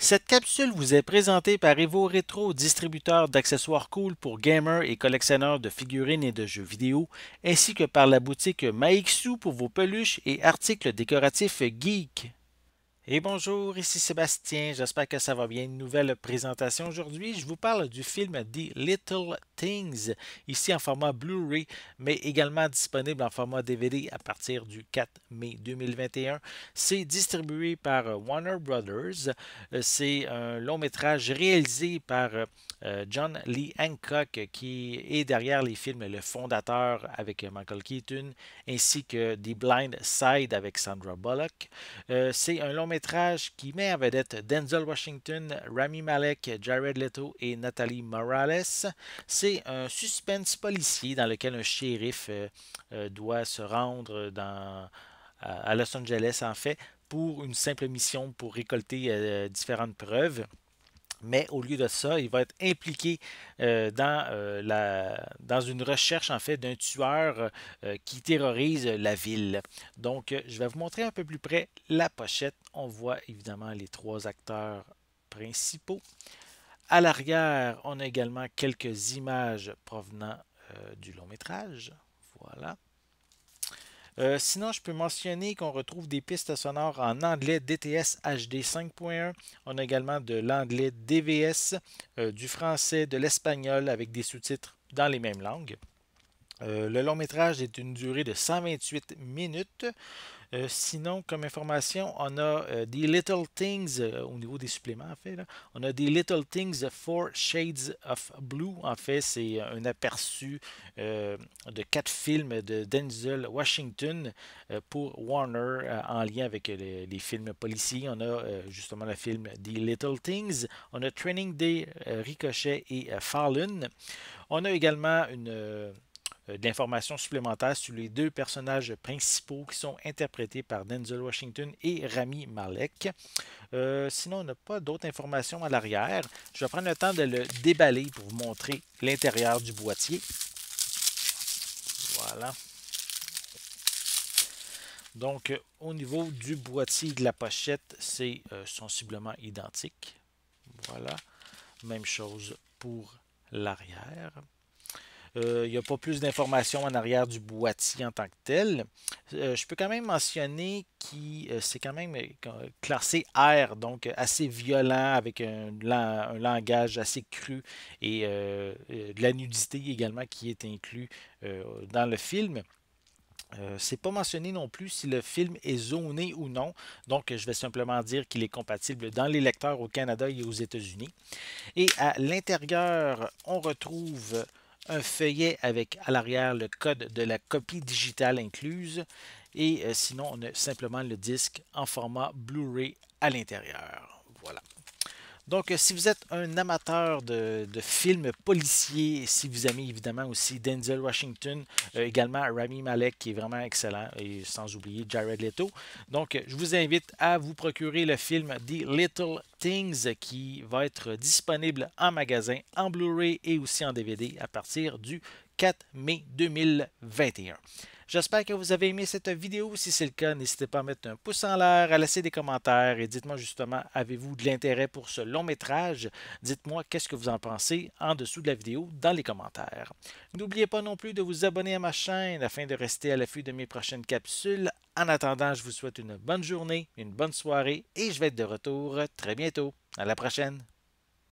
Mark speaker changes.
Speaker 1: Cette capsule vous est présentée par Evo Retro, distributeur d'accessoires cool pour gamers et collectionneurs de figurines et de jeux vidéo, ainsi que par la boutique Maixu pour vos peluches et articles décoratifs geek. Et bonjour, ici Sébastien, j'espère que ça va bien. Une nouvelle présentation aujourd'hui. Je vous parle du film The Little Things, ici en format Blu-ray, mais également disponible en format DVD à partir du 4 mai 2021. C'est distribué par Warner Brothers. C'est un long métrage réalisé par John Lee Hancock, qui est derrière les films Le Fondateur avec Michael Keaton, ainsi que The Blind Side avec Sandra Bullock. C'est un long métrage qui met en vedette Denzel Washington, Rami Malek, Jared Leto et Nathalie Morales. C'est un suspense policier dans lequel un shérif doit se rendre à Los Angeles, en fait, pour une simple mission pour récolter différentes preuves. Mais au lieu de ça, il va être impliqué dans une recherche en fait d'un tueur qui terrorise la ville. Donc, je vais vous montrer un peu plus près la pochette. On voit évidemment les trois acteurs principaux. À l'arrière, on a également quelques images provenant du long métrage. Voilà. Sinon, je peux mentionner qu'on retrouve des pistes sonores en anglais DTS HD 5.1. On a également de l'anglais DVS, du français, de l'espagnol avec des sous-titres dans les mêmes langues. Le long métrage est d'une durée de 128 minutes. Sinon, comme information, on a des Little Things au niveau des suppléments, en fait. Là. On a des Little Things Four Shades of Blue. En fait, c'est un aperçu de 4 films de Denzel Washington pour Warner en lien avec les films policiers. On a justement le film The Little Things. On a Training Day, Ricochet et Fallen. On a également de l'information supplémentaire sur les deux personnages principaux qui sont interprétés par Denzel Washington et Rami Malek. Sinon, on n'a pas d'autres informations à l'arrière. Je vais prendre le temps de le déballer pour vous montrer l'intérieur du boîtier. Voilà. Donc, au niveau du boîtier de la pochette, c'est sensiblement identique. Voilà. Même chose pour l'arrière. Il n'y a pas plus d'informations en arrière du boîtier en tant que tel. Je peux quand même mentionner que c'est quand même classé R, donc assez violent, avec un langage assez cru et de la nudité également qui est inclus dans le film. C'est pas mentionné non plus si le film est zoné ou non, donc je vais simplement dire qu'il est compatible dans les lecteurs au Canada et aux États-Unis. Et à l'intérieur, on retrouve un feuillet avec à l'arrière le code de la copie digitale incluse. Et sinon, on a simplement le disque en format Blu-ray à l'intérieur. Voilà. Donc, si vous êtes un amateur de films policiers, si vous aimez évidemment aussi Denzel Washington, également Rami Malek qui est vraiment excellent, et sans oublier Jared Leto. Donc, je vous invite à vous procurer le film The Little Things qui va être disponible en magasin, en Blu-ray et aussi en DVD à partir du 4 mai 2021. J'espère que vous avez aimé cette vidéo. Si c'est le cas, n'hésitez pas à mettre un pouce en l'air, à laisser des commentaires et dites-moi justement, avez-vous de l'intérêt pour ce long métrage? Dites-moi qu'est-ce que vous en pensez en dessous de la vidéo dans les commentaires. N'oubliez pas non plus de vous abonner à ma chaîne afin de rester à l'affût de mes prochaines capsules. En attendant, je vous souhaite une bonne journée, une bonne soirée et je vais être de retour très bientôt. À la prochaine!